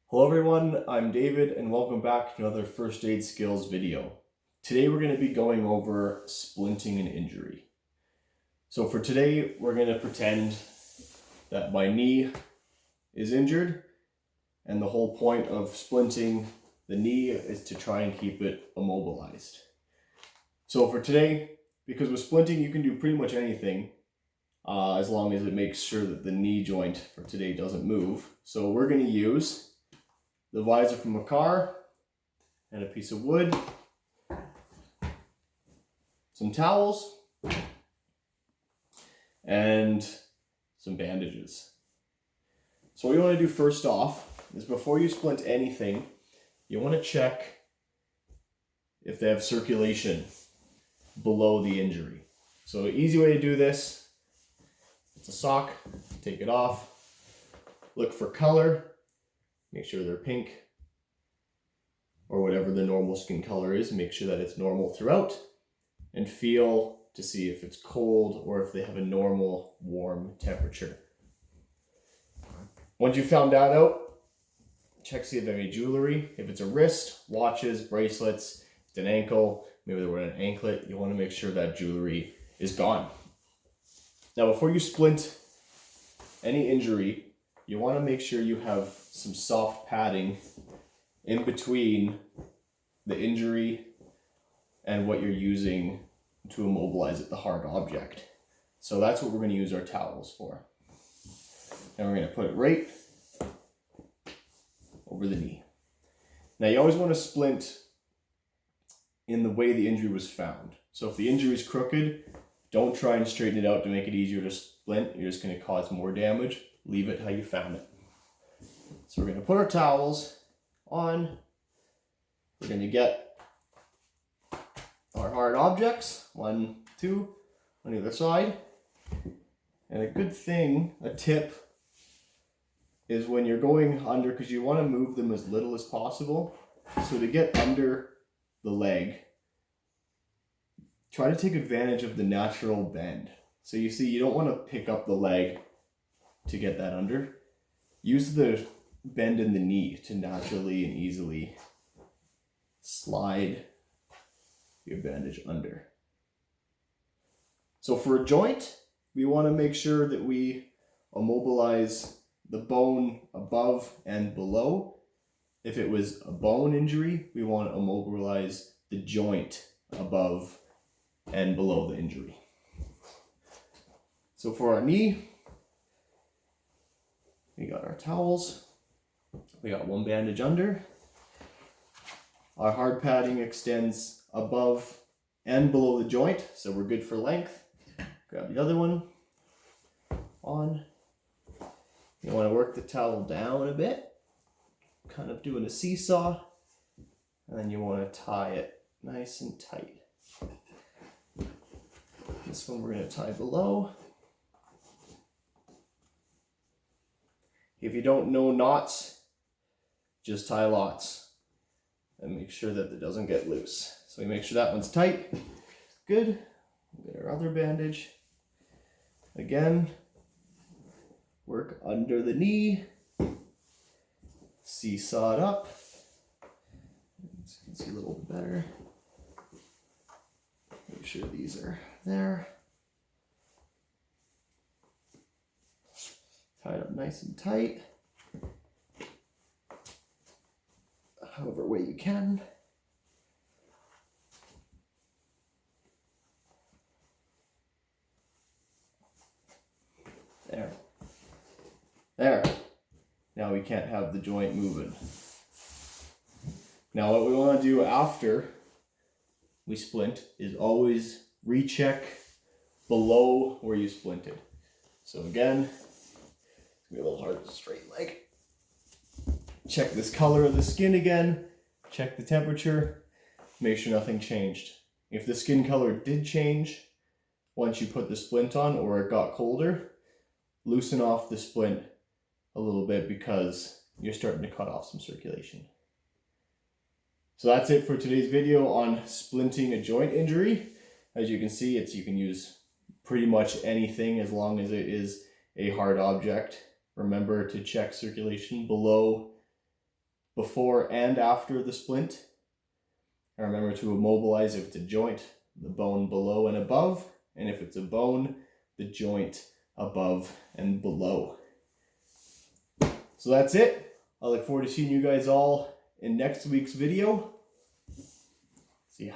Hello everyone, I'm David and welcome back to another first aid skills video. Today we're going to be going over splinting an injury. So for today we're going to pretend that my knee is injured and the whole point of splinting the knee is to try and keep it immobilized. So for today, because with splinting you can do pretty much anything as long as it makes sure that the knee joint for today doesn't move. So we're going to use the visor from a car, and a piece of wood, some towels, and some bandages. So what you want to do first off is before you splint anything, you want to check if they have circulation below the injury. So an easy way to do this, it's a sock, take it off, look for color. Make sure they're pink or whatever the normal skin color is. Make sure that it's normal throughout and feel to see if it's cold or if they have a normal warm temperature. Once you found that out, check to see if they have any jewelry. If it's a wrist, watches, bracelets, if it's an ankle, maybe they're wearing an anklet, you want to make sure that jewelry is gone. Now before you splint any injury, you want to make sure you have some soft padding in between the injury and what you're using to immobilize it, the hard object. So that's what we're going to use our towels for. And we're going to put it right over the knee. Now you always want to splint in the way the injury was found. So if the injury is crooked, don't try and straighten it out to make it easier to splint. You're just going to cause more damage. Leave it how you found it. So we're going to put our towels on. We're going to get our hard objects, 1, 2, on either side. And a good thing, a tip, is when you're going under, because you want to move them as little as possible. So to get under the leg, try to take advantage of the natural bend. So you see, you don't want to pick up the leg to get that under. Use the bend in the knee to naturally and easily slide your bandage under. So for a joint, we want to make sure that we immobilize the bone above and below. If it was a bone injury, we want to immobilize the joint above and below the injury. So for our knee, we got our towels. We got one bandage under. Our hard padding extends above and below the joint, so we're good for length. Grab the other one on. You want to work the towel down a bit, kind of doing a seesaw, and then you want to tie it nice and tight. This one we're going to tie below. If you don't know knots, just tie lots and make sure that it doesn't get loose. So we make sure that one's tight. Good. We'll get our other bandage. Again, work under the knee. Seesaw it up. So you can see a little bit better. Make sure these are there. Tie it up nice and tight. However way you can. There. There. Now we can't have the joint moving. Now what we want to do after we splint is always recheck below where you splinted. So again, it's gonna be a little hard with a straight leg. Check this color of the skin again. Check the temperature. Make sure nothing changed. If the skin color did change once you put the splint on or it got colder, loosen off the splint a little bit because you're starting to cut off some circulation. So that's it for today's video on splinting a joint injury. As you can see, you can use pretty much anything as long as it is a hard object. Remember to check circulation below before and after the splint. And remember to immobilize if it's a joint, the bone below and above, and if it's a bone, the joint above and below. So that's it. I look forward to seeing you guys all in next week's video. See ya.